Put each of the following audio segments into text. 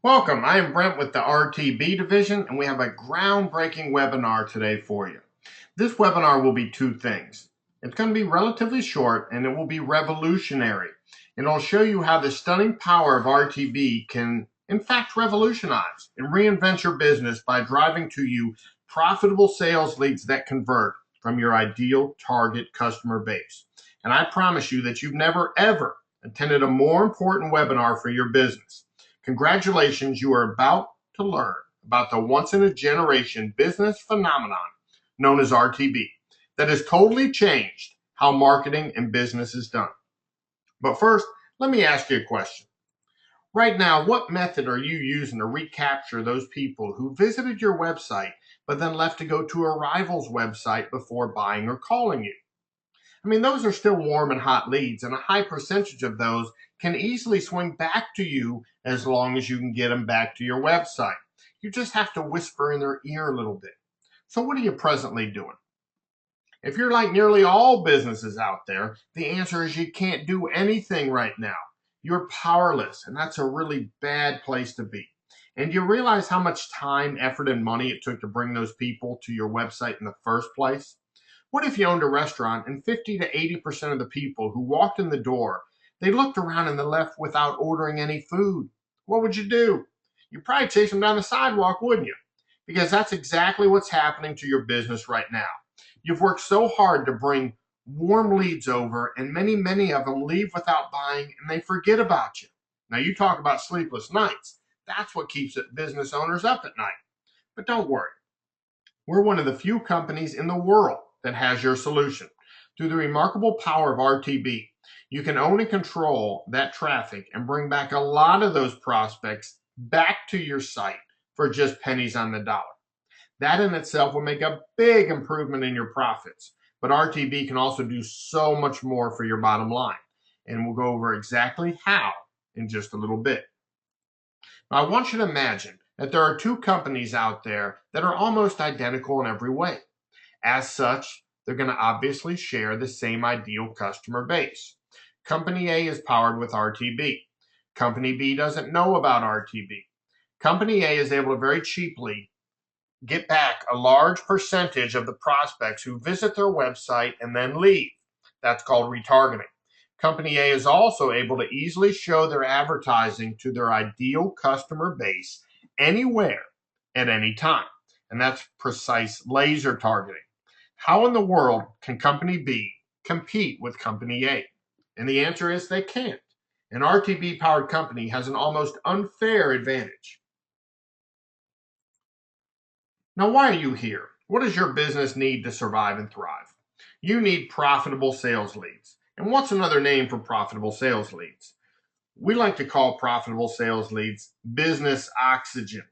Welcome, I am Brent with the RTB division, and we have a groundbreaking webinar today for you. This webinar will be two things. It's going to be relatively short, and it will be revolutionary. And it'll show you how the stunning power of RTB can, in fact, revolutionize and reinvent your business by driving to you profitable sales leads that convert from your ideal target customer base. And I promise you that you've never, ever attended a more important webinar for your business. Congratulations, you are about to learn about the once-in-a-generation business phenomenon known as RTB that has totally changed how marketing and business is done. But first, let me ask you a question. Right now, what method are you using to recapture those people who visited your website but then left to go to a rival's website before buying or calling you? I mean, those are still warm and hot leads, and a high percentage of those can easily swing back to you as long as you can get them back to your website. You just have to whisper in their ear a little bit. So what are you presently doing? If you're like nearly all businesses out there, the answer is you can't do anything right now. You're powerless, and that's a really bad place to be. And you realize how much time, effort, and money it took to bring those people to your website in the first place? What if you owned a restaurant and 50 to 80% of the people who walked in the door, they looked around and they left without ordering any food? What would you do? You'd probably chase them down the sidewalk, wouldn't you? Because that's exactly what's happening to your business right now. You've worked so hard to bring warm leads over, and many of them leave without buying and they forget about you. Now, you talk about sleepless nights. That's what keeps business owners up at night. But don't worry. We're one of the few companies in the world that has your solution. Through the remarkable power of RTB, you can own and control that traffic and bring back a lot of those prospects back to your site for just pennies on the dollar. That in itself will make a big improvement in your profits, but RTB can also do so much more for your bottom line, and we'll go over exactly how in just a little bit. Now, I want you to imagine that there are two companies out there that are almost identical in every way. As such, they're going to obviously share the same ideal customer base. Company A is powered with RTB. Company B doesn't know about RTB. Company A is able to very cheaply get back a large percentage of the prospects who visit their website and then leave. That's called retargeting. Company A is also able to easily show their advertising to their ideal customer base anywhere at any time. And that's precise laser targeting. How in the world can Company B compete with Company A? And the answer is they can't. An RTB powered company has an almost unfair advantage. Now, why are you here? What does your business need to survive and thrive? You need profitable sales leads. And what's another name for profitable sales leads? We like to call profitable sales leads business oxygen.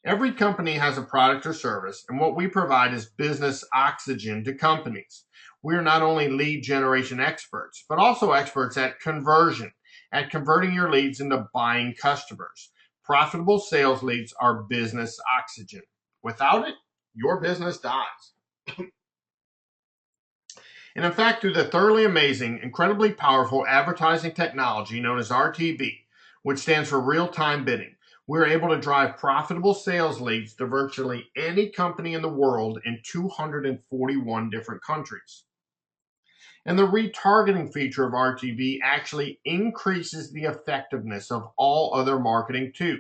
Every company has a product or service, and what we provide is business oxygen to companies. We are not only lead generation experts, but also experts at conversion, at converting your leads into buying customers. Profitable sales leads are business oxygen. Without it, your business dies. And in fact, through the thoroughly amazing, incredibly powerful advertising technology known as RTB, which stands for real-time bidding, we're able to drive profitable sales leads to virtually any company in the world in 241 different countries. And the retargeting feature of RTB actually increases the effectiveness of all other marketing too,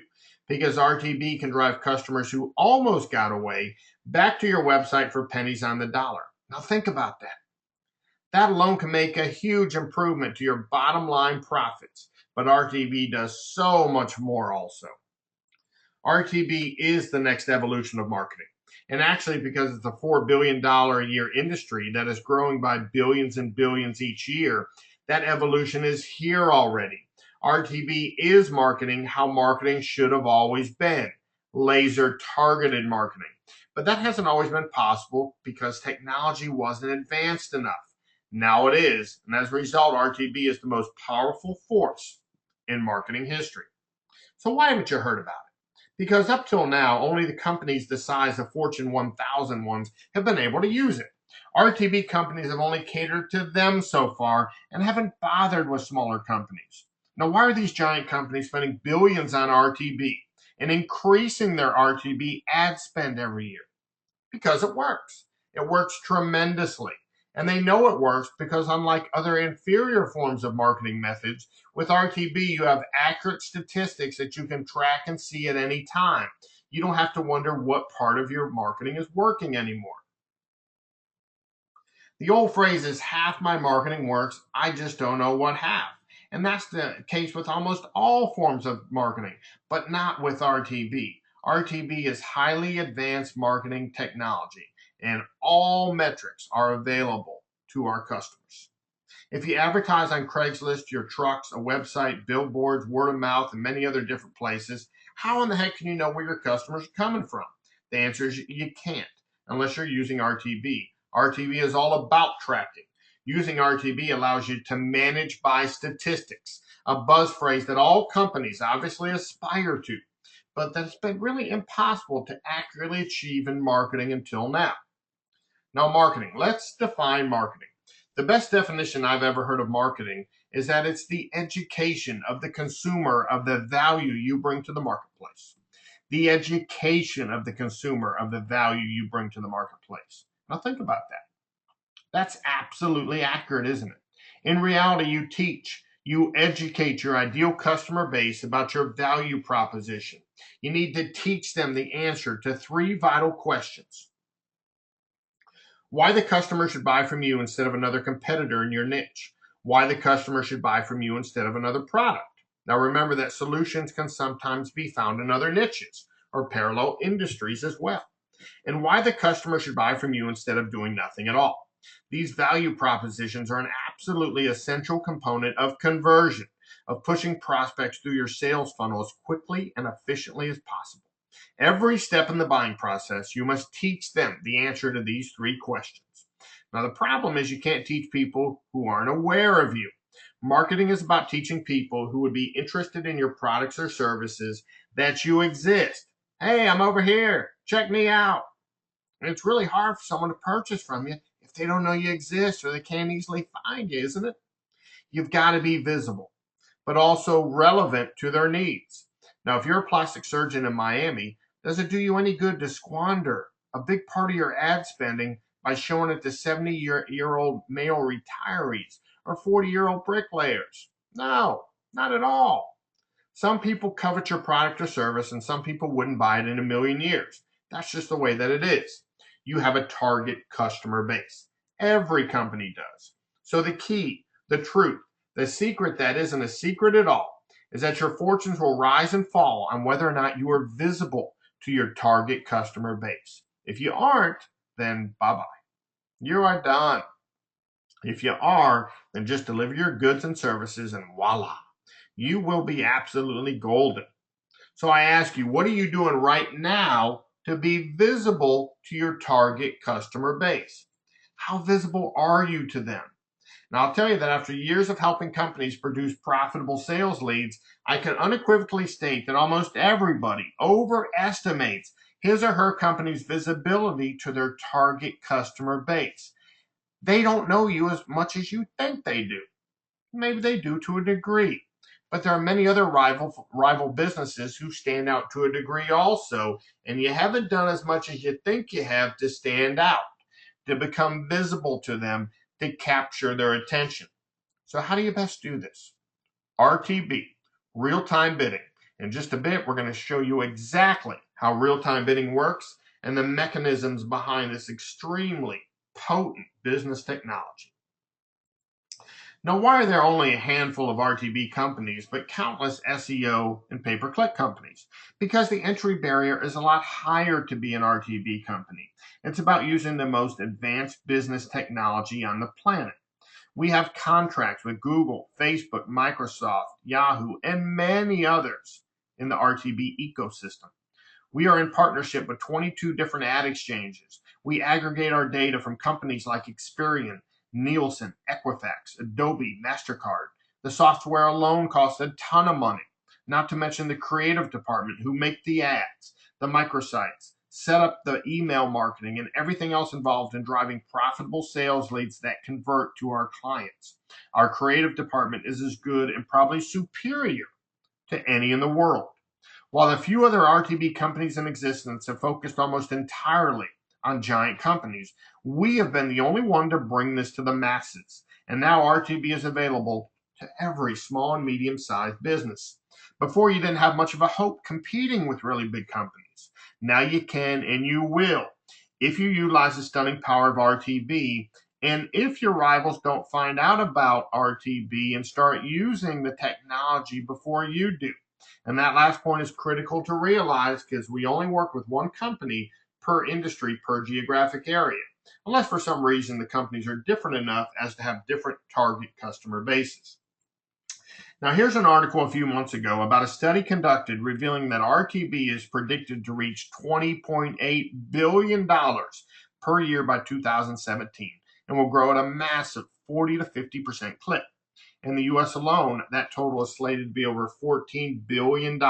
because RTB can drive customers who almost got away back to your website for pennies on the dollar. Now think about that. That alone can make a huge improvement to your bottom line profits, but RTB does so much more also. RTB is the next evolution of marketing. And actually, because it's a $4 billion a year industry that is growing by billions and billions each year, that evolution is here already. RTB is marketing how marketing should have always been, laser targeted marketing. But that hasn't always been possible because technology wasn't advanced enough. Now it is, and as a result, RTB is the most powerful force in marketing history. So why haven't you heard about it? Because up till now, only the companies the size of Fortune 1000 ones have been able to use it. RTB companies have only catered to them so far and haven't bothered with smaller companies. Now, why are these giant companies spending billions on RTB? and increasing their RTB ad spend every year because it works. It works tremendously. And they know it works because, unlike other inferior forms of marketing methods, with RTB, you have accurate statistics that you can track and see at any time. You don't have to wonder what part of your marketing is working anymore. The old phrase is half my marketing works, I just don't know what half. And that's the case with almost all forms of marketing, but not with RTB. RTB is highly advanced marketing technology, and all metrics are available to our customers. If you advertise on Craigslist, your trucks, a website, billboards, word of mouth, and many other different places, how in the heck can you know where your customers are coming from? The answer is you can't unless you're using RTB. RTB is all about tracking. Using RTB allows you to manage by statistics, a buzz phrase that all companies obviously aspire to, but that's been really impossible to accurately achieve in marketing until now. Now, marketing. Let's define marketing. The best definition I've ever heard of marketing is that it's the education of the consumer of the value you bring to the marketplace. The education of the consumer of the value you bring to the marketplace. Now, think about that. That's absolutely accurate, isn't it? In reality, you teach, you educate your ideal customer base about your value proposition. You need to teach them the answer to three vital questions. Why the customer should buy from you instead of another competitor in your niche. Why the customer should buy from you instead of another product. Now remember that solutions can sometimes be found in other niches or parallel industries as well. And why the customer should buy from you instead of doing nothing at all. These value propositions are an absolutely essential component of conversion, of pushing prospects through your sales funnel as quickly and efficiently as possible. Every step in the buying process, you must teach them the answer to these three questions. Now, the problem is you can't teach people who aren't aware of you. Marketing is about teaching people who would be interested in your products or services that you exist. Hey, I'm over here. Check me out. And it's really hard for someone to purchase from you if they don't know you exist or they can't easily find you, isn't it? You've got to be visible, but also relevant to their needs. Now, if you're a plastic surgeon in Miami, does it do you any good to squander a big part of your ad spending by showing it to 70-year-old male retirees or 40-year-old bricklayers? No, not at all. Some people covet your product or service, and some people wouldn't buy it in a million years. That's just the way that it is. You have a target customer base. Every company does. So the key, the truth, the secret that isn't a secret at all, is that your fortunes will rise and fall on whether or not you are visible to your target customer base. If you aren't, then bye-bye. You are done. If you are, then just deliver your goods and services and voila, you will be absolutely golden. So I ask you, what are you doing right now to be visible to your target customer base? How visible are you to them? Now, I'll tell you that after years of helping companies produce profitable sales leads, I can unequivocally state that almost everybody overestimates his or her company's visibility to their target customer base. They don't know you as much as you think they do. Maybe they do to a degree. But there are many other rival businesses who stand out to a degree also, and you haven't done as much as you think you have to stand out, to become visible to them, to capture their attention. So how do you best do this? RTB, real-time bidding. In just a bit, we're going to show you exactly how real-time bidding works and the mechanisms behind this extremely potent business technology. Now, why are there only a handful of RTB companies, but countless SEO and pay-per-click companies? Because the entry barrier is a lot higher to be an RTB company. It's about using the most advanced business technology on the planet. We have contracts with Google, Facebook, Microsoft, Yahoo, and many others in the RTB ecosystem. We are in partnership with 22 different ad exchanges. We aggregate our data from companies like Experian, Nielsen, Equifax, Adobe, MasterCard. The software alone costs a ton of money, not to mention the creative department who make the ads, the microsites, set up the email marketing, and everything else involved in driving profitable sales leads that convert to our clients. Our creative department is as good and probably superior to any in the world. While the few other RTB companies in existence have focused almost entirely on giant companies, we have been the only one to bring this to the masses. And now RTB is available to every small and medium-sized business. Before, you didn't have much of a hope competing with really big companies. Now you can and you will if you utilize the stunning power of RTB, and if your rivals don't find out about RTB and start using the technology before you do. And that last point is critical to realize because we only work with one company per industry, per geographic area, unless for some reason the companies are different enough as to have different target customer bases. Now, here's an article a few months ago about a study conducted revealing that RTB is predicted to reach $20.8 billion per year by 2017 and will grow at a massive 40 to 50% clip. In the U.S. alone, that total is slated to be over $14 billion.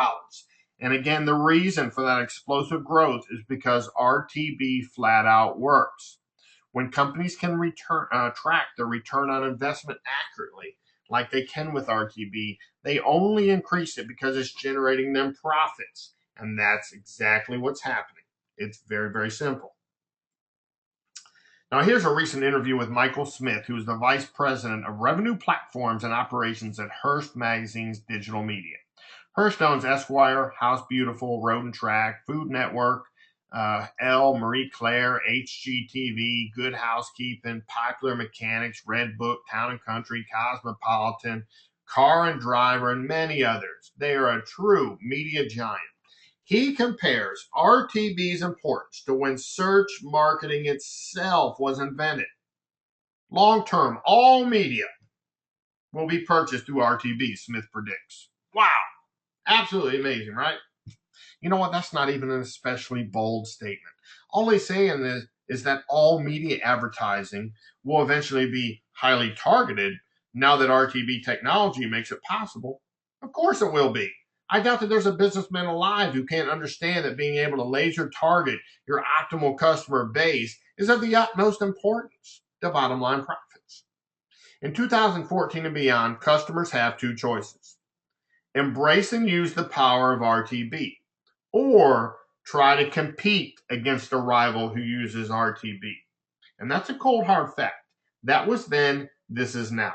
And again, the reason for that explosive growth is because RTB flat out works. When companies can track their return on investment accurately, like they can with RTB, they only increase it because it's generating them profits. And that's exactly what's happening. It's very, very simple. Now, here's a recent interview with Michael Smith, who is the Vice President of Revenue Platforms and Operations at Hearst Magazine's Digital Media. Hearst owns Esquire, House Beautiful, Road and Track, Food Network, Elle, Marie Claire, HGTV, Good Housekeeping, Popular Mechanics, Red Book, Town and Country, Cosmopolitan, Car and Driver, and many others. They are a true media giant. He compares RTB's importance to when search marketing itself was invented. Long term, all media will be purchased through RTB, Smith predicts. Wow, absolutely amazing, right? You know what? That's not even an especially bold statement. All he's saying is that all media advertising will eventually be highly targeted now that RTB technology makes it possible. Of course it will be. I doubt that there's a businessman alive who can't understand that being able to laser target your optimal customer base is of the utmost importance to bottom line profits. In 2014 and beyond, customers have two choices: embrace and use the power of RTB, or try to compete against a rival who uses RTB. And that's a cold hard fact. That was then, this is now.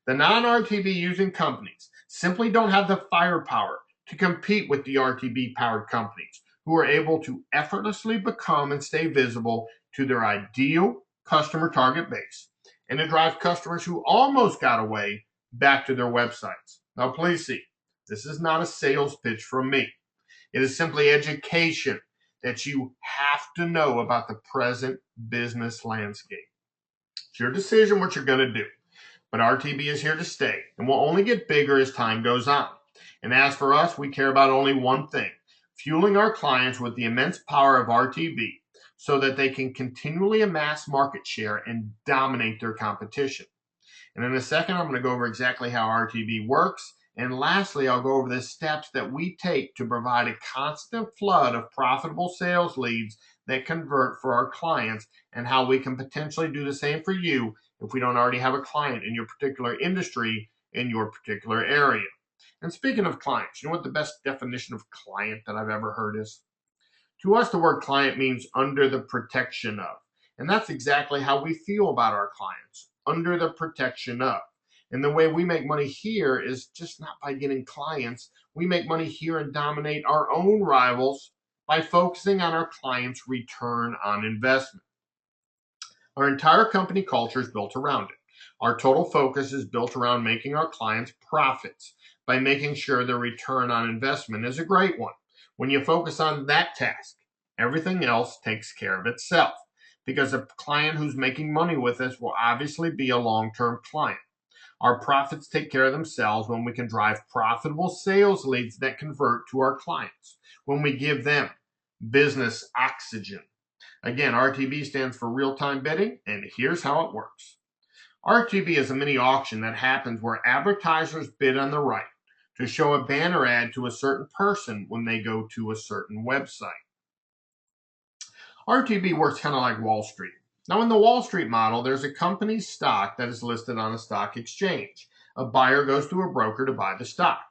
The non-RTB using companies simply don't have the firepower to compete with the RTB powered companies who are able to effortlessly become and stay visible to their ideal customer target base and to drive customers who almost got away back to their websites. Now, please see, this is not a sales pitch from me. It is simply education that you have to know about the present business landscape. It's your decision what you're going to do. But RTB is here to stay and will only get bigger as time goes on. And as for us, we care about only one thing: fueling our clients with the immense power of RTB so that they can continually amass market share and dominate their competition. And in a second, I'm going to go over exactly how RTB works. And lastly, I'll go over the steps that we take to provide a constant flood of profitable sales leads that convert for our clients, and how we can potentially do the same for you if we don't already have a client in your particular industry, in your particular area. And speaking of clients, you know what the best definition of client that I've ever heard is? To us, the word client means under the protection of. And that's exactly how we feel about our clients, under the protection of. And the way we make money here is just not by getting clients. We make money here and dominate our own rivals by focusing on our clients' return on investment. Our entire company culture is built around it. Our total focus is built around making our clients profits by making sure their return on investment is a great one. When you focus on that task, everything else takes care of itself, because a client who's making money with us will obviously be a long-term client. Our profits take care of themselves when we can drive profitable sales leads that convert to our clients, when we give them business oxygen. Again, RTB stands for real-time bidding, and here's how it works. RTB is a mini auction that happens where advertisers bid on the right to show a banner ad to a certain person when they go to a certain website. RTB works kind of like Wall Street. Now, in the Wall Street model, there's a company's stock that is listed on a stock exchange. A buyer goes to a broker to buy the stock.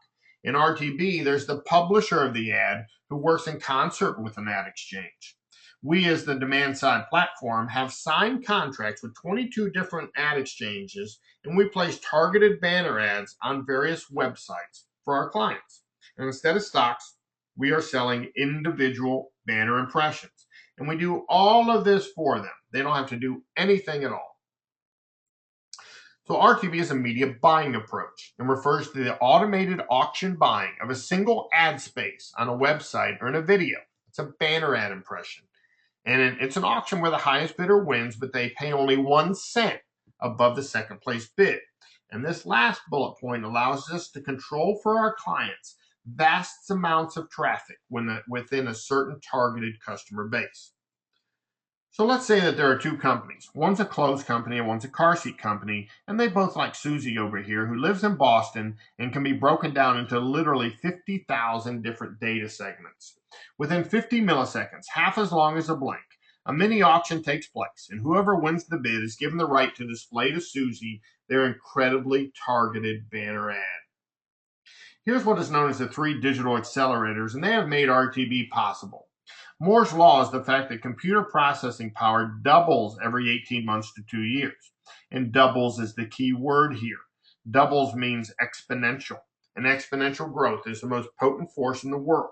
In RTB, there's the publisher of the ad who works in concert with an ad exchange. We, as the demand side platform, have signed contracts with 22 different ad exchanges, and we place targeted banner ads on various websites for our clients. And instead of stocks, we are selling individual banner impressions. And we do all of this for them. They don't have to do anything at all. So RTB is a media buying approach and refers to the automated auction buying of a single ad space on a website or in a video. It's a banner ad impression. And it's an auction where the highest bidder wins, but they pay only 1 cent above the second place bid. And this last bullet point allows us to control for our clients vast amounts of traffic within a certain targeted customer base. So let's say that there are two companies. One's a clothes company and one's a car seat company, and they both like Susie over here, who lives in Boston and can be broken down into literally 50,000 different data segments. Within 50 milliseconds, half as long as a blink, a mini auction takes place, and whoever wins the bid is given the right to display to Susie their incredibly targeted banner ad. Here's what is known as the 3 digital accelerators, and they have made RTB possible. Moore's law is the fact that computer processing power doubles every 18 months to 2 years. And doubles is the key word here. Doubles means exponential. And exponential growth is the most potent force in the world.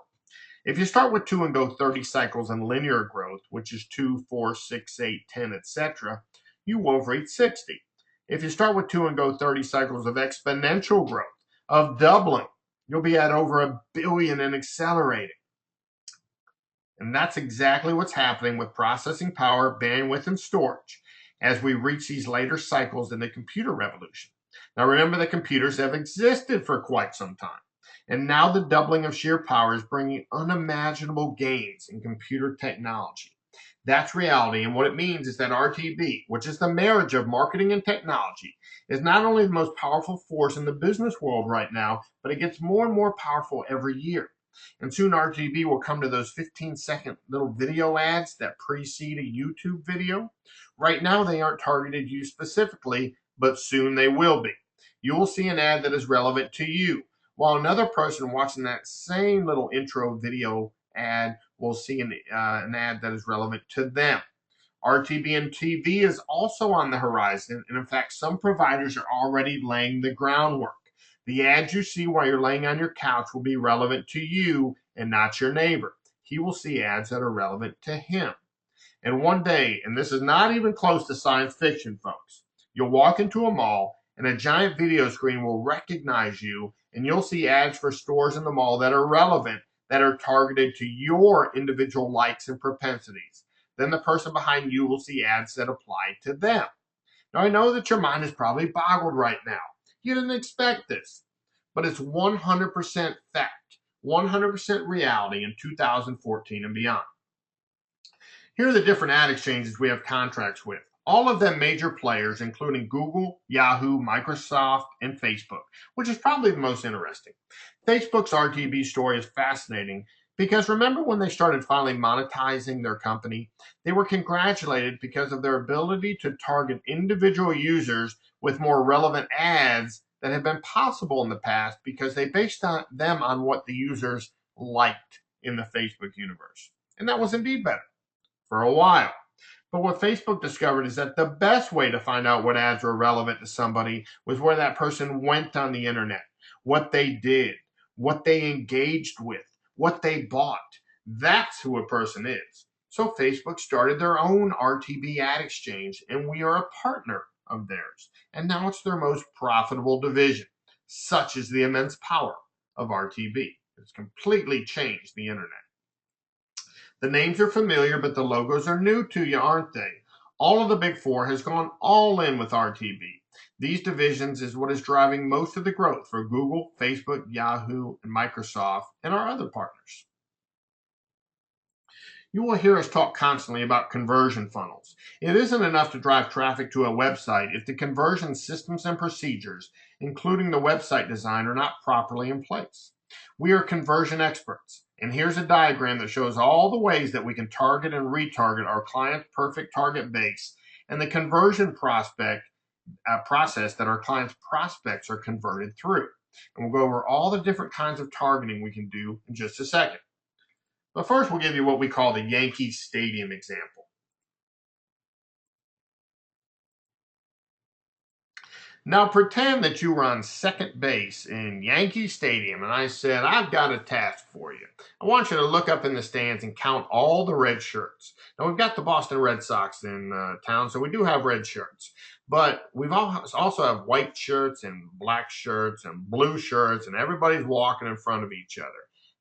If you start with 2 and go 30 cycles in linear growth, which is 2, 4, 6, 8, 10, etc., you will reach 60. If you start with 2 and go 30 cycles of exponential growth, of doubling, you'll be at over 1 billion and accelerating. And that's exactly what's happening with processing power, bandwidth, and storage as we reach these later cycles in the computer revolution. Now remember that computers have existed for quite some time. And now the doubling of sheer power is bringing unimaginable gains in computer technology. That's reality, and what it means is that RTB, which is the marriage of marketing and technology, is not only the most powerful force in the business world right now, but it gets more and more powerful every year. And soon RTB will come to those 15-second little video ads that precede a YouTube video. Right now, they aren't targeted you specifically, but soon they will be. You will see an ad that is relevant to you, while another person watching that same little intro video ad will see an ad that is relevant to them. RTB and TV is also on the horizon, and in fact, some providers are already laying the groundwork. The ads you see while you're laying on your couch will be relevant to you and not your neighbor. He will see ads that are relevant to him. And one day, and this is not even close to science fiction, folks, you'll walk into a mall and a giant video screen will recognize you, and you'll see ads for stores in the mall that are relevant, that are targeted to your individual likes and propensities. Then the person behind you will see ads that apply to them. Now, I know that your mind is probably boggled right now. You didn't expect this, but it's 100% fact, 100% reality in 2014 and beyond. Here are the different ad exchanges we have contracts with. All of them major players, including Google, Yahoo, Microsoft, and Facebook, which is probably the most interesting. Facebook's RTB story is fascinating because remember when they started finally monetizing their company? They were congratulated because of their ability to target individual users with more relevant ads that had been possible in the past because they based them on what the users liked in the Facebook universe. And that was indeed better for a while. But what Facebook discovered is that the best way to find out what ads were relevant to somebody was where that person went on the internet, what they did, what they engaged with, what they bought. That's who a person is. So Facebook started their own RTB ad exchange, and we are a partner of theirs. And now it's their most profitable division. Such is the immense power of RTB. It's completely changed the internet. The names are familiar, but the logos are new to you, aren't they? All of the big four has gone all in with RTB. These divisions is what is driving most of the growth for Google, Facebook, Yahoo, and Microsoft, and our other partners. You will hear us talk constantly about conversion funnels. It isn't enough to drive traffic to a website if the conversion systems and procedures, including the website design, are not properly in place. We are conversion experts, and here's a diagram that shows all the ways that we can target and retarget our client's perfect target base and the conversion process that our clients' prospects are converted through. And we'll go over all the different kinds of targeting we can do in just a second. But first, we'll give you what we call the Yankee Stadium example. Now pretend that you were on second base in Yankee Stadium and I said, I've got a task for you. I want you to look up in the stands and count all the red shirts. Now we've got the Boston Red Sox in town, so we do have red shirts. But we've also have white shirts and black shirts and blue shirts, and everybody's walking in front of each other.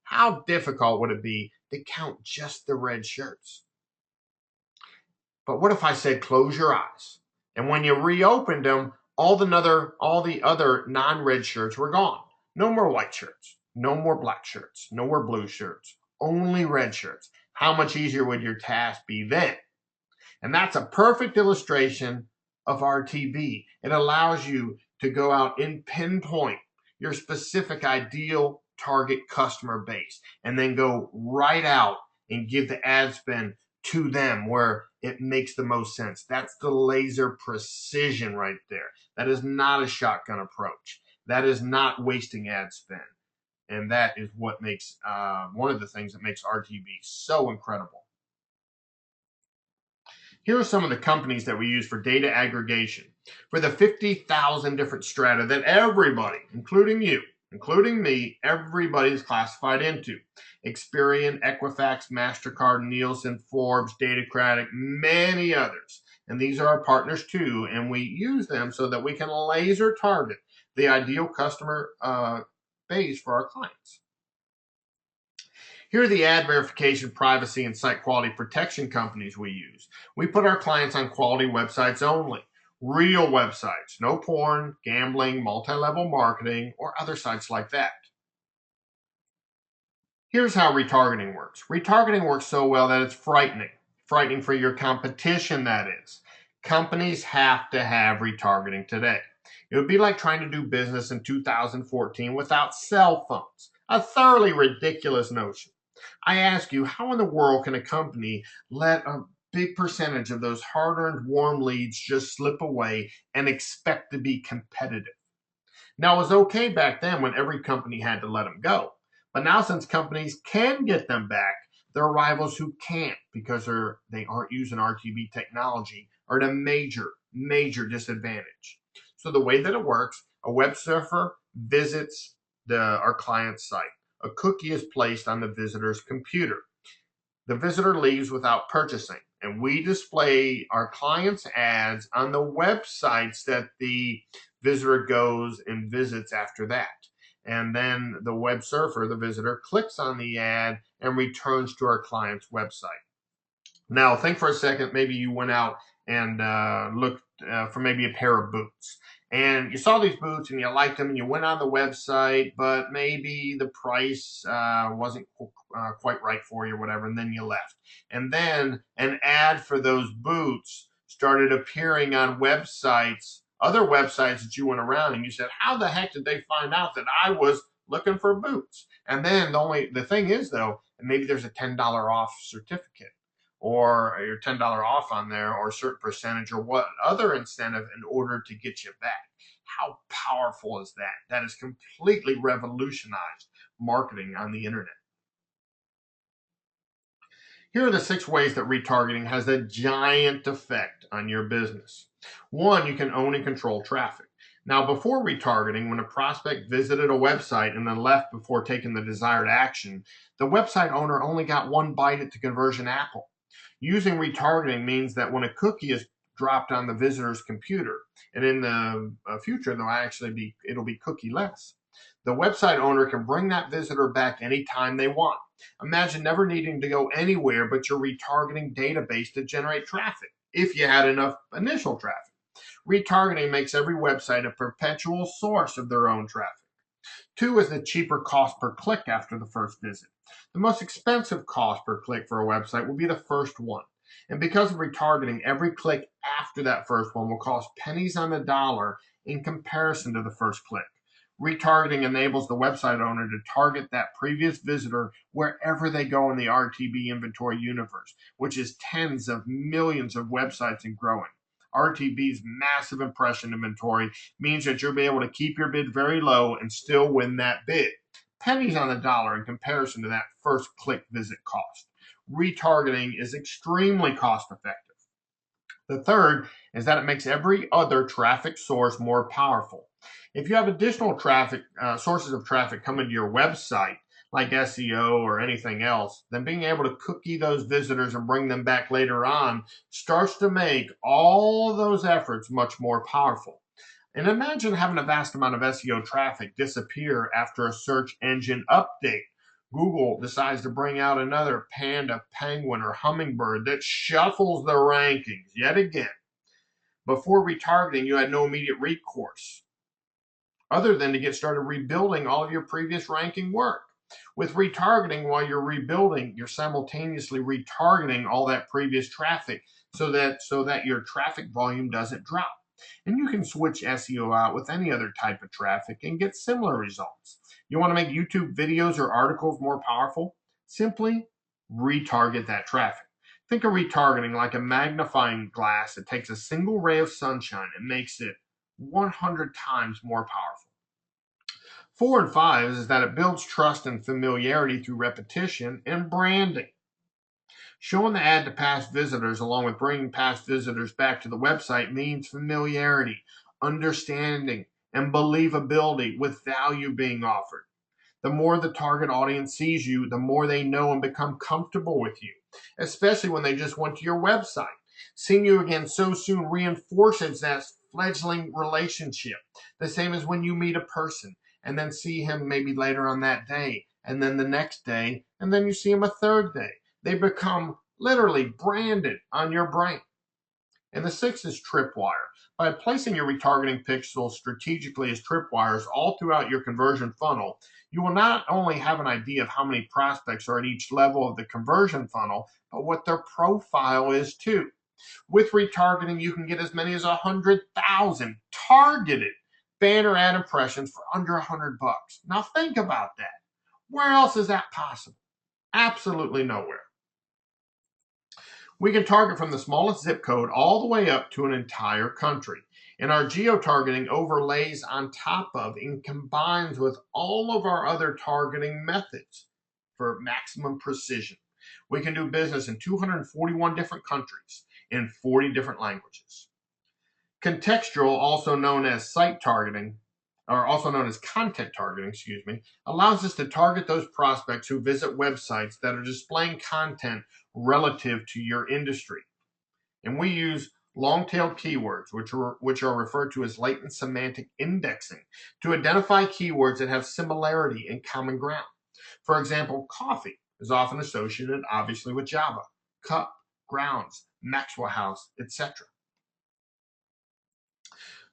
How difficult would it be to count just the red shirts? But what if I said close your eyes? And when you reopened them, all the other non-red shirts were gone. No more white shirts, no more black shirts, no more blue shirts, only red shirts. How much easier would your task be then? And that's a perfect illustration of RTB. It allows you to go out and pinpoint your specific ideal target customer base and then go right out and give the ad spend to them where it makes the most sense. That's the laser precision right there. That is not a shotgun approach. That is not wasting ad spend. And that is what makes one of the things that makes RTB so incredible. Here are some of the companies that we use for data aggregation for the 50,000 different strata that everybody, including you, including me, everybody's classified into. Experian, Equifax, MasterCard, Nielsen, Forbes, Datacratic, many others. And these are our partners too, and we use them so that we can laser target the ideal customer base for our clients. Here are the ad verification, privacy, and site quality protection companies we use. We put our clients on quality websites only. Real websites, no porn, gambling, multi-level marketing, or other sites like that. Here's how retargeting works. Retargeting works so well that it's frightening. Frightening for your competition, that is. Companies have to have retargeting today. It would be like trying to do business in 2014 without cell phones. A thoroughly ridiculous notion. I ask you, how in the world can a company let a big percentage of those hard-earned warm leads just slip away and expect to be competitive? Now, it was okay back then when every company had to let them go. But now, since companies can get them back, there are rivals who can't because they aren't using RTB technology are at a major, major disadvantage. So the way that it works, a web surfer visits our client's site. A cookie is placed on the visitor's computer. The visitor leaves without purchasing, and we display our client's ads on the websites that the visitor goes and visits after that. And then the web surfer, the visitor, clicks on the ad and returns to our client's website. Now, think for a second, maybe you went out and looked for maybe a pair of boots. And you saw these boots and you liked them and you went on the website, but maybe the price wasn't quite right for you or whatever, and then you left. And then an ad for those boots started appearing on websites, other websites that you went around, and you said, how the heck did they find out that I was looking for boots? And then the thing is, though, maybe there's a $10 off certificate, or your $10 off on there, or a certain percentage, or what other incentive in order to get you back. How powerful is that? That has completely revolutionized marketing on the internet. Here are the 6 ways that retargeting has a giant effect on your business. 1, you can own and control traffic. Now, before retargeting, when a prospect visited a website and then left before taking the desired action, the website owner only got one bite at the conversion apple. Using retargeting means that when a cookie is dropped on the visitor's computer, and in the future, it'll be cookie-less. The website owner can bring that visitor back anytime they want. Imagine never needing to go anywhere but your retargeting database to generate traffic, if you had enough initial traffic. Retargeting makes every website a perpetual source of their own traffic. 2 is the cheaper cost per click after the first visit. The most expensive cost per click for a website will be the first one. And because of retargeting, every click after that first one will cost pennies on the dollar in comparison to the first click. Retargeting enables the website owner to target that previous visitor wherever they go in the RTB inventory universe, which is tens of millions of websites and growing. RTB's massive impression inventory means that you'll be able to keep your bid very low and still win that bid. Pennies on the dollar in comparison to that first click visit cost. Retargeting is extremely cost effective. The third is that it makes every other traffic source more powerful. If you have additional traffic sources of traffic coming to your website, like SEO or anything else, then being able to cookie those visitors and bring them back later on starts to make all those efforts much more powerful. And imagine having a vast amount of SEO traffic disappear after a search engine update. Google decides to bring out another panda, penguin, or hummingbird that shuffles the rankings yet again. Before retargeting, you had no immediate recourse other than to get started rebuilding all of your previous ranking work. With retargeting, while you're rebuilding, you're simultaneously retargeting all that previous traffic so that your traffic volume doesn't drop. And you can switch SEO out with any other type of traffic and get similar results. You want to make YouTube videos or articles more powerful? Simply retarget that traffic. Think of retargeting like a magnifying glass that takes a single ray of sunshine and makes it 100 times more powerful. 4 and 5 is that it builds trust and familiarity through repetition and branding. Showing the ad to past visitors along with bringing past visitors back to the website means familiarity, understanding, and believability with value being offered. The more the target audience sees you, the more they know and become comfortable with you, especially when they just went to your website. Seeing you again so soon reinforces that fledgling relationship, the same as when you meet a person and then see him maybe later on that day, and then the next day, and then you see him a third day. They become literally branded on your brain. And the sixth is tripwire. By placing your retargeting pixels strategically as tripwires all throughout your conversion funnel, you will not only have an idea of how many prospects are at each level of the conversion funnel, but what their profile is too. With retargeting, you can get as many as 100,000 targeted banner ad impressions for under $100. Now think about that. Where else is that possible? Absolutely nowhere. We can target from the smallest zip code all the way up to an entire country. And our geo-targeting overlays on top of and combines with all of our other targeting methods for maximum precision. We can do business in 241 different countries in 40 different languages. Contextual, also known as site targeting, or also known as content targeting, allows us to target those prospects who visit websites that are displaying content relative to your industry. And we use long-tailed keywords, which are referred to as latent semantic indexing, to identify keywords that have similarity and common ground. For example, coffee is often associated, obviously, with Java, cup, grounds, Maxwell House, etc.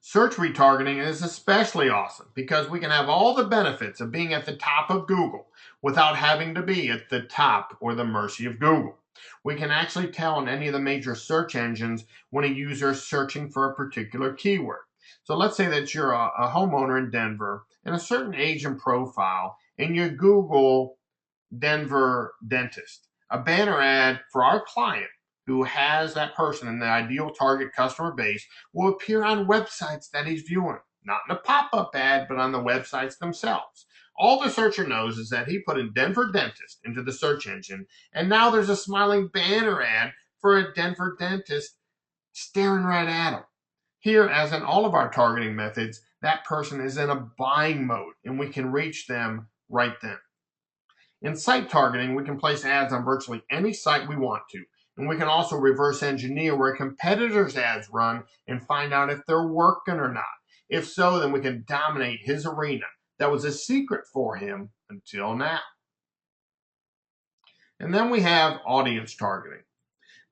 Search retargeting is especially awesome because we can have all the benefits of being at the top of Google without having to be at the top or the mercy of Google. We can actually tell in any of the major search engines when a user is searching for a particular keyword. So let's say that you're a homeowner in Denver and a certain age and profile, and you Google Denver dentist. A banner ad for our client who has that person in the ideal target customer base will appear on websites that he's viewing, not in a pop-up ad, but on the websites themselves. All the searcher knows is that he put in Denver dentist into the search engine, and now there's a smiling banner ad for a Denver dentist staring right at him. Here, as in all of our targeting methods, that person is in a buying mode, and we can reach them right then. In site targeting, we can place ads on virtually any site we want to, and we can also reverse engineer where competitors' ads run and find out if they're working or not. If so, then we can dominate his arena. That was a secret for him until now. And then we have audience targeting.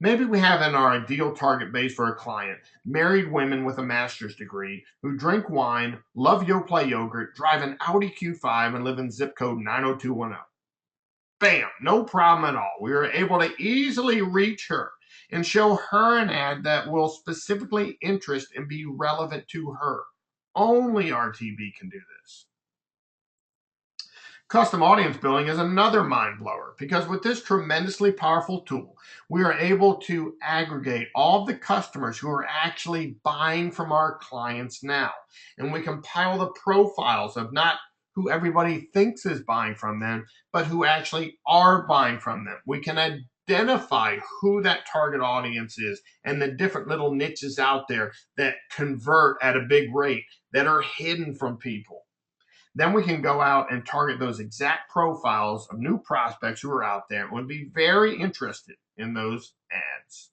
Maybe we have in our ideal target base for a client married women with a master's degree who drink wine, love Yoplait yogurt, drive an Audi Q5, and live in zip code 90210. Bam, no problem at all. We were able to easily reach her and show her an ad that will specifically interest and be relevant to her. Only RTB can do this. Custom audience building is another mind blower because with this tremendously powerful tool, we are able to aggregate all of the customers who are actually buying from our clients now. And we compile the profiles of not who everybody thinks is buying from them, but who actually are buying from them. We can identify who that target audience is and the different little niches out there that convert at a big rate that are hidden from people. Then we can go out and target those exact profiles of new prospects who are out there and would be very interested in those ads.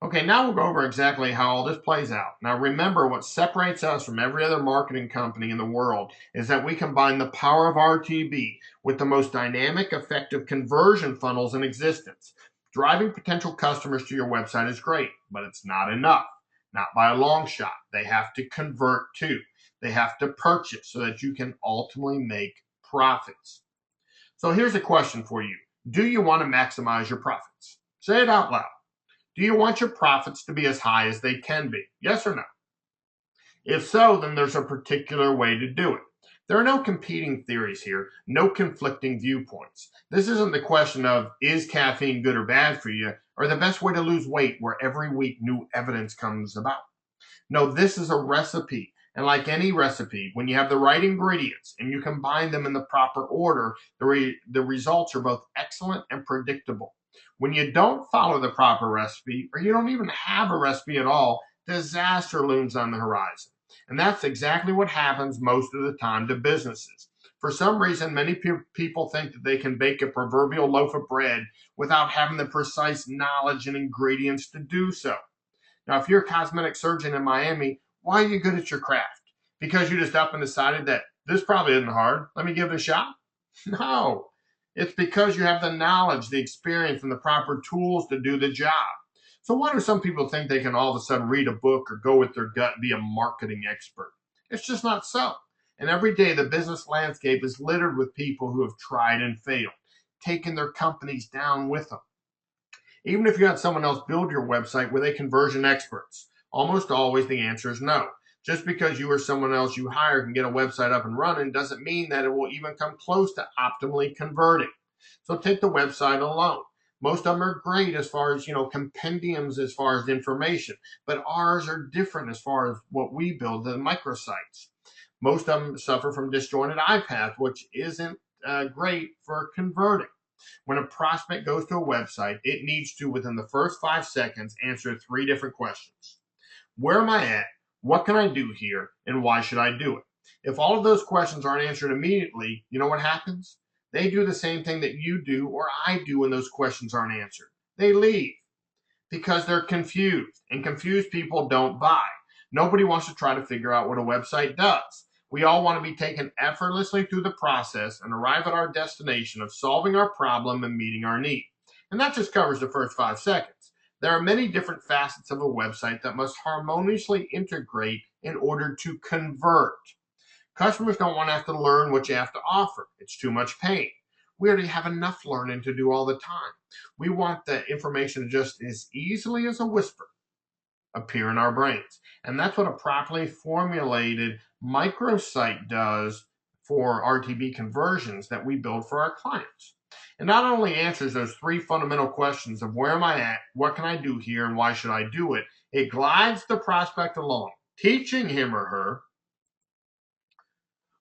Okay, now we'll go over exactly how all this plays out. Now remember, what separates us from every other marketing company in the world is that we combine the power of RTB with the most dynamic, effective conversion funnels in existence. Driving potential customers to your website is great, but it's not enough. Not by a long shot. They have to convert too. They have to purchase so that you can ultimately make profits. So here's a question for you. Do you want to maximize your profits? Say it out loud. Do you want your profits to be as high as they can be? Yes or no? If so, then there's a particular way to do it. There are no competing theories here, no conflicting viewpoints. This isn't the question of, is caffeine good or bad for you, or the best way to lose weight where every week new evidence comes about. No, this is a recipe. And like any recipe, when you have the right ingredients and you combine them in the proper order, the results are both excellent and predictable. When you don't follow the proper recipe, or you don't even have a recipe at all, disaster looms on the horizon. And that's exactly what happens most of the time to businesses. For some reason, many people think that they can bake a proverbial loaf of bread without having the precise knowledge and ingredients to do so. Now, if you're a cosmetic surgeon in Miami, why are you good at your craft? Because you just up and decided that this probably isn't hard. Let me give it a shot? No. It's because you have the knowledge, the experience, and the proper tools to do the job. So why do some people think they can all of a sudden read a book or go with their gut and be a marketing expert? It's just not so. And every day the business landscape is littered with people who have tried and failed, taken their companies down with them. Even if you had someone else build your website, were they conversion experts? Almost always the answer is no. Just because you or someone else you hire can get a website up and running doesn't mean that it will even come close to optimally converting. So take the website alone. Most of them are great as far as, compendiums as far as information, but ours are different as far as what we build, the microsites. Most of them suffer from disjointed iPath, which isn't great for converting. When a prospect goes to a website, it needs to, within the first 5 seconds, answer 3 different questions. Where am I at? What can I do here? And why should I do it? If all of those questions aren't answered immediately, you know what happens? They do the same thing that you do or I do when those questions aren't answered. They leave because they're confused, and confused people don't buy. Nobody wants to try to figure out what a website does. We all want to be taken effortlessly through the process and arrive at our destination of solving our problem and meeting our need. And that just covers the first 5 seconds. There are many different facets of a website that must harmoniously integrate in order to convert. Customers don't want to have to learn what you have to offer. It's too much pain. We already have enough learning to do all the time. We want the information to just as easily as a whisper appear in our brains. And that's what a properly formulated microsite does for RTB conversions that we build for our clients. It not only answers those 3 fundamental questions of where am I at, what can I do here, and why should I do it, it glides the prospect along, teaching him or her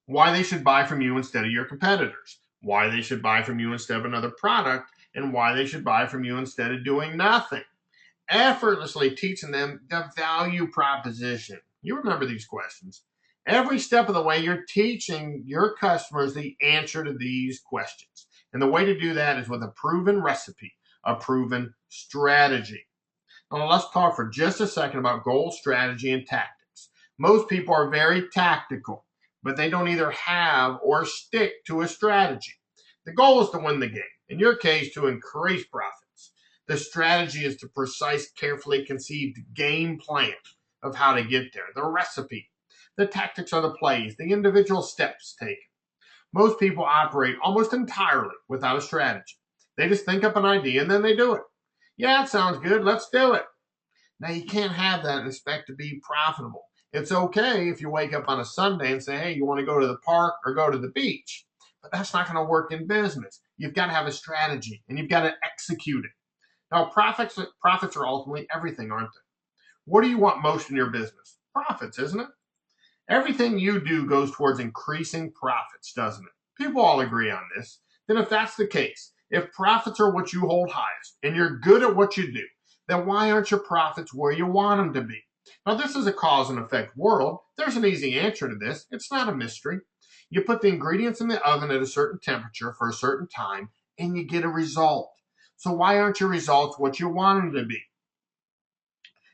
why they should buy from you instead of your competitors, why they should buy from you instead of another product, and why they should buy from you instead of doing nothing. Effortlessly teaching them the value proposition. You remember these questions. Every step of the way, you're teaching your customers the answer to these questions. And the way to do that is with a proven recipe, a proven strategy. Now, let's talk for just a second about goal, strategy, and tactics. Most people are very tactical, but they don't either have or stick to a strategy. The goal is to win the game. In your case, to increase profits. The strategy is the precise, carefully conceived game plan of how to get there, the recipe. The tactics are the plays, the individual steps taken. Most people operate almost entirely without a strategy. They just think up an idea and then they do it. Yeah, it sounds good. Let's do it. Now, you can't have that and expect to be profitable. It's okay if you wake up on a Sunday and say, hey, you want to go to the park or go to the beach? but that's not going to work in business. You've got to have a strategy and you've got to execute it. Now, profits are ultimately everything, aren't they? What do you want most in your business? Profits, isn't it? Everything you do goes towards increasing profits, doesn't it? People all agree on this. Then if that's the case, if profits are what you hold highest and you're good at what you do, then why aren't your profits where you want them to be? Now, this is a cause and effect world. There's an easy answer to this. It's not a mystery. You put the ingredients in the oven at a certain temperature for a certain time and you get a result. So why aren't your results what you want them to be?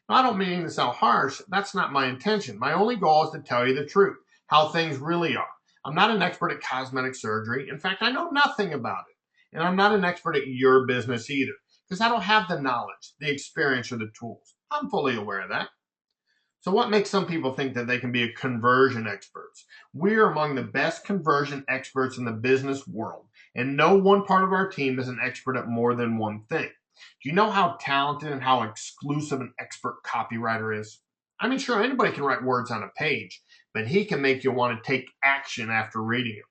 Now, I don't mean to sound harsh. That's not my intention. My only goal is to tell you the truth, how things really are. I'm not an expert at cosmetic surgery. In fact, I know nothing about it. And I'm not an expert at your business either, because I don't have the knowledge, the experience, or the tools. I'm fully aware of that. So what makes some people think that they can be a conversion experts? We're among the best conversion experts in the business world, and no one part of our team is an expert at more than one thing. Do you know how talented and how exclusive an expert copywriter is? I mean, sure, anybody can write words on a page, but he can make you want to take action after reading it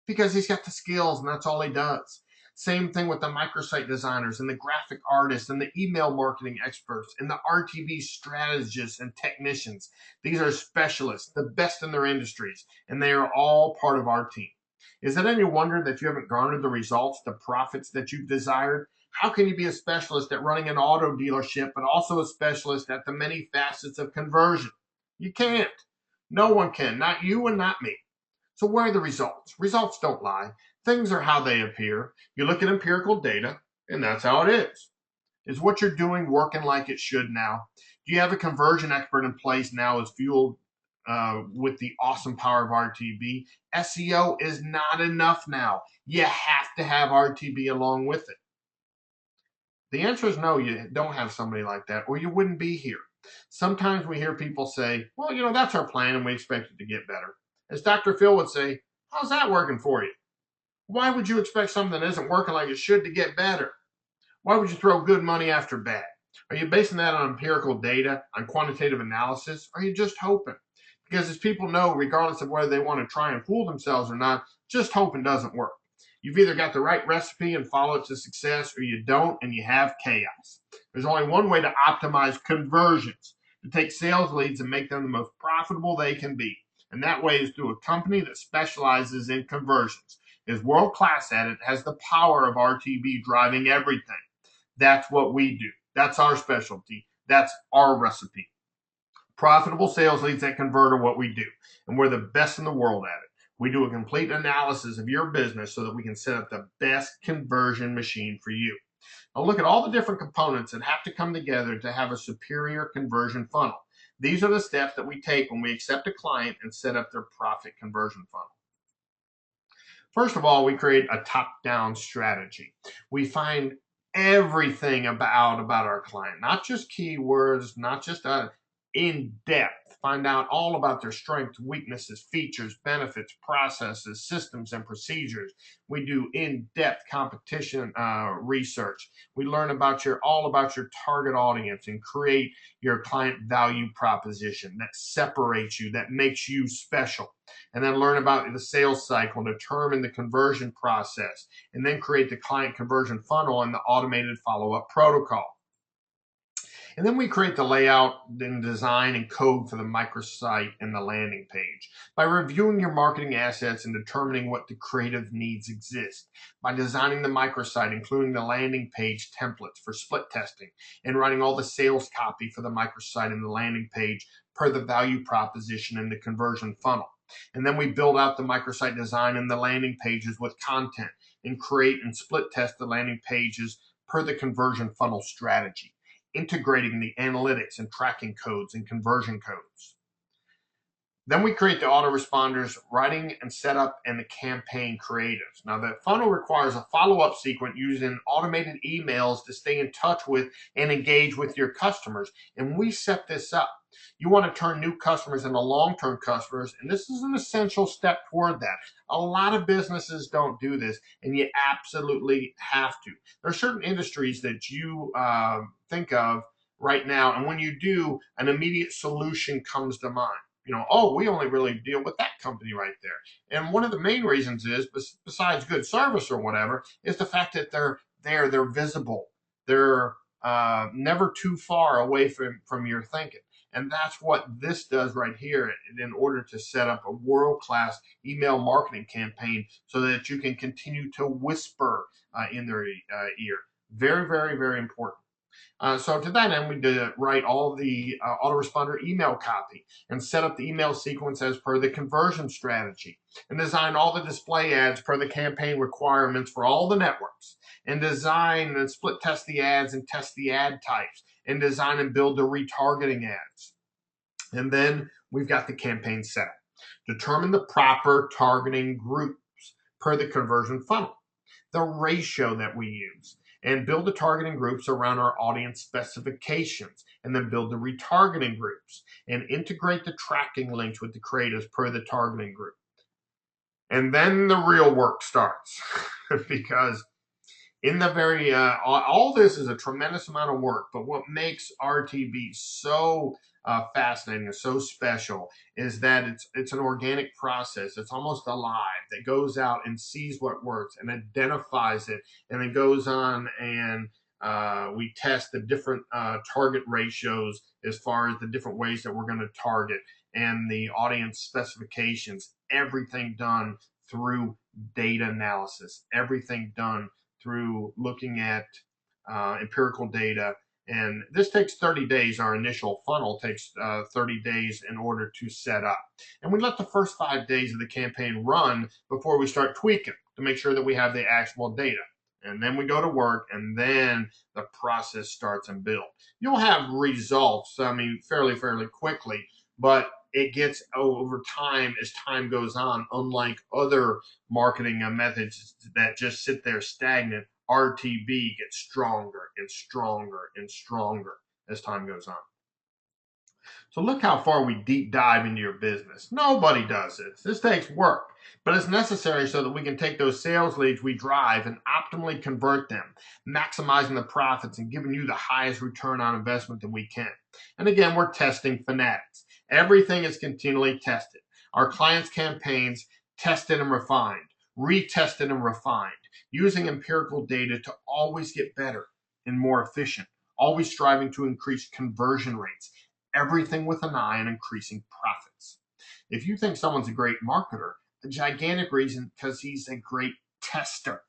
because he's got the skills and that's all he does. Same thing with the microsite designers and the graphic artists and the email marketing experts and the RTB strategists and technicians. These are specialists, the best in their industries, and they are all part of our team. Is it any wonder that you haven't garnered the results, the profits that you've desired? How can you be a specialist at running an auto dealership, but also a specialist at the many facets of conversion? You can't. No one can, not you and not me. So where are the results? Results don't lie. Things are how they appear. You look at empirical data, and that's how it is. Is what you're doing working like it should now? Do you have a conversion expert in place now as fueled with the awesome power of RTB? SEO is not enough now. You have to have RTB along with it. The answer is no, you don't have somebody like that, or you wouldn't be here. Sometimes we hear people say, well, that's our plan and we expect it to get better. As Dr. Phil would say, how's that working for you? Why would you expect something that isn't working like it should to get better? Why would you throw good money after bad? Are you basing that on empirical data, on quantitative analysis? Or are you just hoping? Because as people know, regardless of whether they want to try and fool themselves or not, just hoping doesn't work. You've either got the right recipe and follow it to success, or you don't and you have chaos. There's only one way to optimize conversions, to take sales leads and make them the most profitable they can be. And that way is through a company that specializes in conversions, is world class at it, has the power of RTB driving everything. That's what we do. That's our specialty. That's our recipe. Profitable sales leads that convert are what we do, and we're the best in the world at it. We do a complete analysis of your business so that we can set up the best conversion machine for you. Now look at all the different components that have to come together to have a superior conversion funnel. These are the steps that we take when we accept a client and set up their profit conversion funnel. First of all, we create a top-down strategy. We find everything about our client, not just keywords, not just in depth. Find out all about their strengths, weaknesses, features, benefits, processes, systems, and procedures. We do in-depth competition research. We learn all about your target audience and create your client value proposition that separates you, that makes you special. And then learn about the sales cycle, determine the conversion process, and then create the client conversion funnel and the automated follow-up protocol. And then we create the layout and design and code for the microsite and the landing page by reviewing your marketing assets and determining what the creative needs exist, by designing the microsite, including the landing page templates for split testing, and writing all the sales copy for the microsite and the landing page per the value proposition and the conversion funnel. And then we build out the microsite design and the landing pages with content and create and split test the landing pages per the conversion funnel strategy, integrating the analytics and tracking codes and conversion codes. Then we create the autoresponders, writing and setup, and the campaign creatives. Now, the funnel requires a follow-up sequence using automated emails to stay in touch with and engage with your customers. And we set this up. You want to turn new customers into long-term customers, and this is an essential step toward that. A lot of businesses don't do this, and you absolutely have to. There are certain industries that you think of right now, and when you do, an immediate solution comes to mind. oh, we only really deal with that company right there. And one of the main reasons is, besides good service or whatever, is the fact that they're visible. They're never too far away from your thinking. And that's what this does right here in order to set up a world-class email marketing campaign so that you can continue to whisper in their ear. Very, very, very important. So to that end, we did write all the autoresponder email copy and set up the email sequence as per the conversion strategy and design all the display ads per the campaign requirements for all the networks and design and split test the ads and test the ad types and design and build the retargeting ads. And then we've got the campaign set up. Determine the proper targeting groups per the conversion funnel, the ratio that we use, and build the targeting groups around our audience specifications, and then build the retargeting groups and integrate the tracking links with the creatives per the targeting group. And then the real work starts because in the very, all this is a tremendous amount of work, but what makes RTB so fascinating and so special is that it's an organic process. It's almost alive that goes out and sees what works and identifies it, and then goes on and we test the different target ratios as far as the different ways that we're going to target and the audience specifications, everything done through data analysis, everything done through looking at empirical data. And this takes 30 days. Our initial funnel takes 30 days in order to set up. And we let the first 5 days of the campaign run before we start tweaking to make sure that we have the actual data. And then we go to work, and then the process starts and builds. You'll have results, fairly quickly, but it gets over time as time goes on. Unlike other marketing methods that just sit there stagnant, RTB gets stronger and stronger and stronger as time goes on. So look how far we deep dive into your business. Nobody does this. This takes work, but it's necessary so that we can take those sales leads we drive and optimally convert them, maximizing the profits and giving you the highest return on investment that we can. And again, we're testing fanatics. Everything is continually tested. Our clients' campaigns tested and refined, retested and refined, using empirical data to always get better and more efficient, always striving to increase conversion rates, everything with an eye on increasing profits. If you think someone's a great marketer, a gigantic reason because he's a great tester.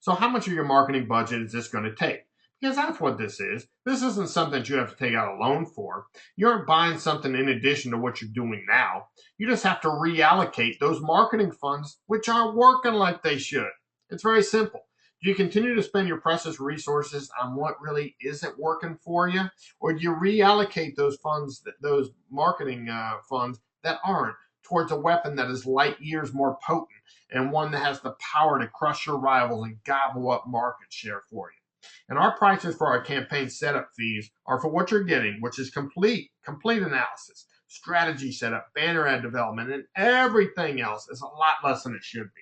So how much of your marketing budget is this going to take? Because that's what this is. This isn't something that you have to take out a loan for. You aren't buying something in addition to what you're doing now. You just have to reallocate those marketing funds which aren't working like they should. It's very simple. Do you continue to spend your precious resources on what really isn't working for you? Or do you reallocate those funds, those marketing funds that aren't, towards a weapon that is light years more potent and one that has the power to crush your rivals and gobble up market share for you? And our prices for our campaign setup fees are for what you're getting, which is complete analysis, strategy setup, banner ad development, and everything else is a lot less than it should be.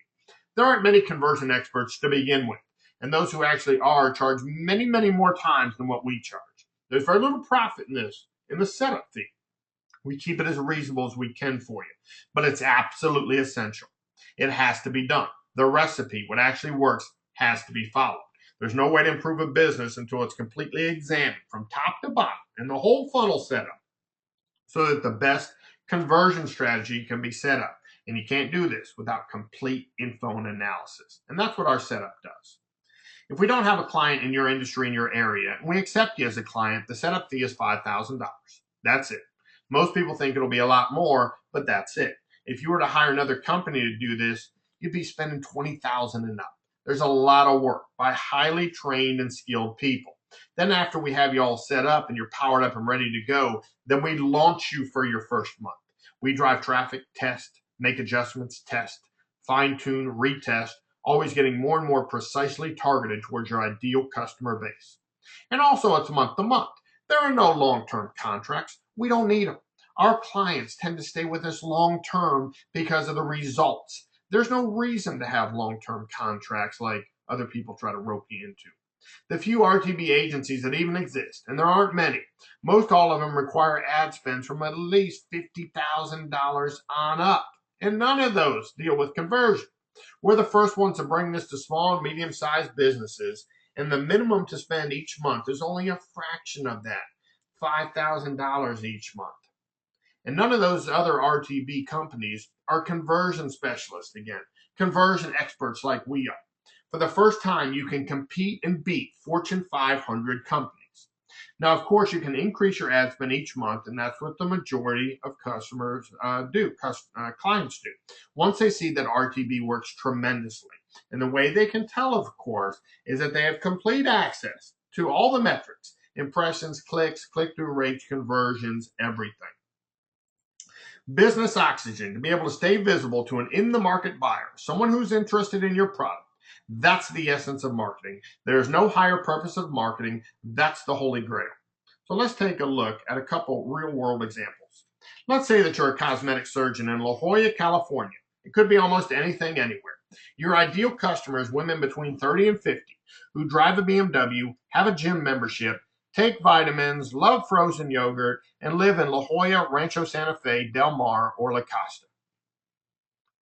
There aren't many conversion experts to begin with, and those who actually are charge many, many more times than what we charge. There's very little profit in the setup fee. We keep it as reasonable as we can for you, but it's absolutely essential. It has to be done. The recipe, what actually works, has to be followed. There's no way to improve a business until it's completely examined from top to bottom and the whole funnel set up so that the best conversion strategy can be set up. And you can't do this without complete info and analysis. And that's what our setup does. If we don't have a client in your industry, in your area, and we accept you as a client, the setup fee is $5,000. That's it. Most people think it'll be a lot more, but that's it. If you were to hire another company to do this, you'd be spending $20,000 and up. There's a lot of work by highly trained and skilled people. Then after we have you all set up and you're powered up and ready to go, then we launch you for your first month. We drive traffic, test, make adjustments, test, fine-tune, retest, always getting more and more precisely targeted towards your ideal customer base. And also it's month to month. There are no long-term contracts. We don't need them. Our clients tend to stay with us long-term because of the results. There's no reason to have long-term contracts like other people try to rope you into. The few RTB agencies that even exist, and there aren't many, most all of them require ad spends from at least $50,000 on up. And none of those deal with conversion. We're the first ones to bring this to small and medium-sized businesses, and the minimum to spend each month is only a fraction of that, $5,000 each month. And none of those other RTB companies are conversion specialists again, conversion experts like we are. For the first time, you can compete and beat Fortune 500 companies. Now, of course, you can increase your ad spend each month, and that's what the majority of customers clients do. Once they see that RTB works tremendously. And the way they can tell, of course, is that they have complete access to all the metrics, impressions, clicks, click-through rates, conversions, everything. Business oxygen, to be able to stay visible to an in-the-market buyer, someone who's interested in your product. That's the essence of marketing. There is no higher purpose of marketing. That's the holy grail. So let's take a look at a couple real-world examples. Let's say that you're a cosmetic surgeon in La Jolla, California. It could be almost anything, anywhere. Your ideal customer is women between 30 and 50 who drive a BMW, have a gym membership, take vitamins, love frozen yogurt, and live in La Jolla, Rancho Santa Fe, Del Mar, or La Costa.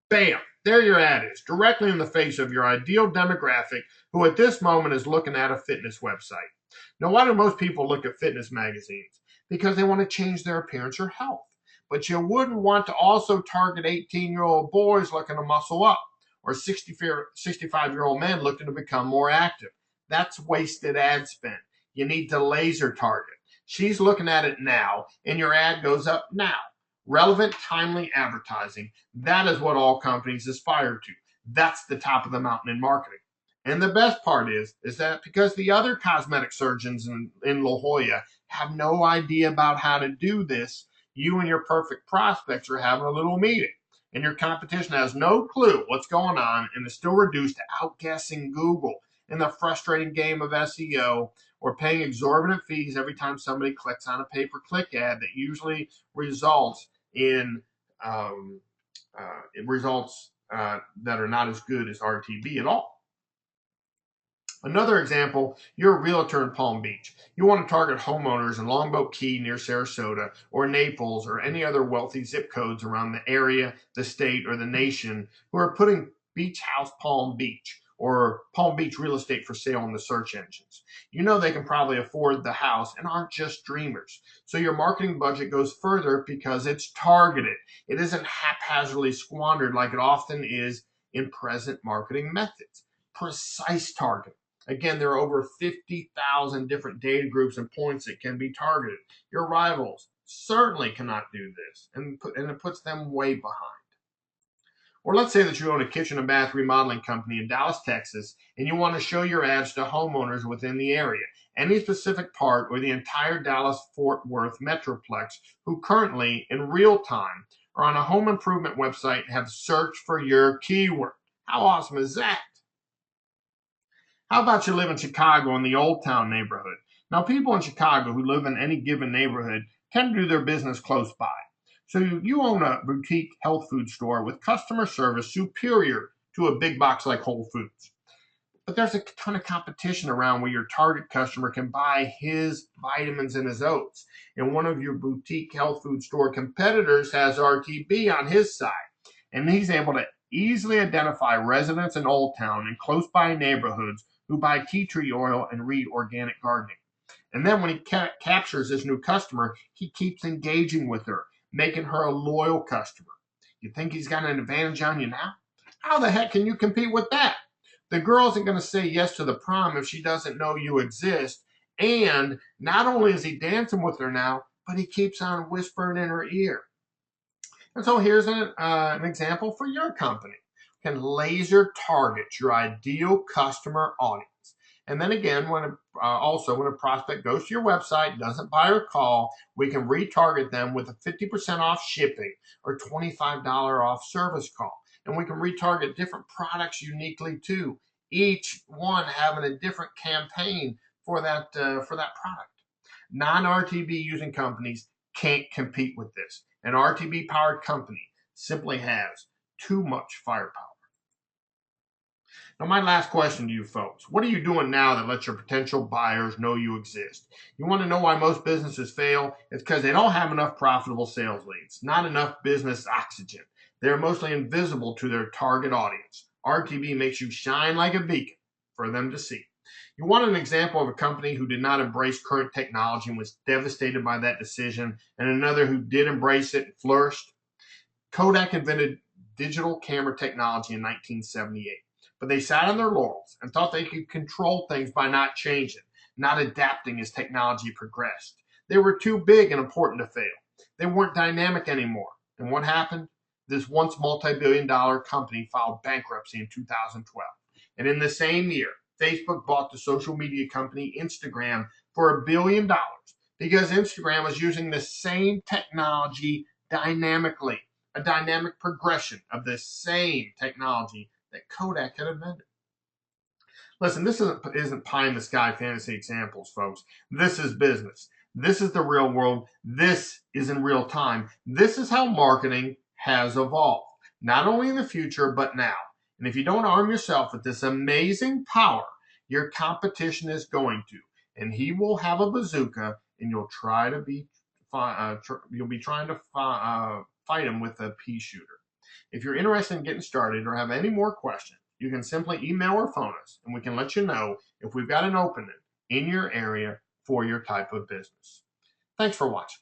Bam! There your ad is, directly in the face of your ideal demographic who at this moment is looking at a fitness website. Now, why do most people look at fitness magazines? Because they want to change their appearance or health. But you wouldn't want to also target 18-year-old boys looking to muscle up or 65-year-old men looking to become more active. That's wasted ad spend. You need to laser target. She's looking at it now, and your ad goes up now. Relevant, timely advertising. That is what all companies aspire to. That's the top of the mountain in marketing. And the best part is that because the other cosmetic surgeons in La Jolla have no idea about how to do this, you and your perfect prospects are having a little meeting. And your competition has no clue what's going on and is still reduced to outguessing Google in the frustrating game of SEO or paying exorbitant fees every time somebody clicks on a pay-per-click ad that usually results in that are not as good as RTB at all. Another example, you're a realtor in Palm Beach. You want to target homeowners in Longboat Key near Sarasota or Naples or any other wealthy zip codes around the area, the state, or the nation who are putting Beach House Palm Beach or Palm Beach real estate for sale in the search engines. You know they can probably afford the house and aren't just dreamers. So your marketing budget goes further because it's targeted. It isn't haphazardly squandered like it often is in present marketing methods. Precise targeting. Again, there are over 50,000 different data groups and points that can be targeted. Your rivals certainly cannot do this, and it puts them way behind. Or let's say that you own a kitchen and bath remodeling company in Dallas, Texas, and you want to show your ads to homeowners within the area, any specific part or the entire Dallas-Fort Worth Metroplex who currently, in real time, are on a home improvement website and have searched for your keyword. How awesome is that? How about you live in Chicago in the Old Town neighborhood? Now, people in Chicago who live in any given neighborhood tend to do their business close by. So you own a boutique health food store with customer service superior to a big box like Whole Foods. But there's a ton of competition around where your target customer can buy his vitamins and his oats. And one of your boutique health food store competitors has RTB on his side. And he's able to easily identify residents in Old Town and close by neighborhoods who buy tea tree oil and read organic gardening. And then when he captures his new customer, he keeps engaging with her, making her a loyal customer. You think he's got an advantage on you now? How the heck can you compete with that? The girl isn't going to say yes to the prom if she doesn't know you exist. And not only is he dancing with her now, but he keeps on whispering in her ear. And so here's an example for your company. You can laser target your ideal customer audience. And then again, when a prospect goes to your website, doesn't buy or call, we can retarget them with a 50% off shipping or $25 off service call. And we can retarget different products uniquely too, each one having a different campaign for that product. Non-RTB using companies can't compete with this. An RTB powered company simply has too much firepower. Now, my last question to you folks, what are you doing now that lets your potential buyers know you exist? You want to know why most businesses fail? It's because they don't have enough profitable sales leads, not enough business oxygen. They're mostly invisible to their target audience. RTB makes you shine like a beacon for them to see. You want an example of a company who did not embrace current technology and was devastated by that decision, and another who did embrace it and flourished? Kodak invented digital camera technology in 1978, but they sat on their laurels and thought they could control things by not changing, not adapting as technology progressed. They were too big and important to fail. They weren't dynamic anymore. And what happened? This once multi-billion-dollar company filed bankruptcy in 2012. And in the same year, Facebook bought the social media company Instagram for $1 billion because Instagram was using the same technology dynamically, a dynamic progression of the same technology that Kodak had invented. Listen, this isn't pie in the sky fantasy examples, folks. This is business. This is the real world. This is in real time. This is how marketing has evolved, not only in the future, but now. And if you don't arm yourself with this amazing power, your competition is going to. And he will have a bazooka, and you'll be trying to fight him with a pea shooter. If you're interested in getting started or have any more questions, you can simply email or phone us, and we can let you know if we've got an opening in your area for your type of business. Thanks for watching.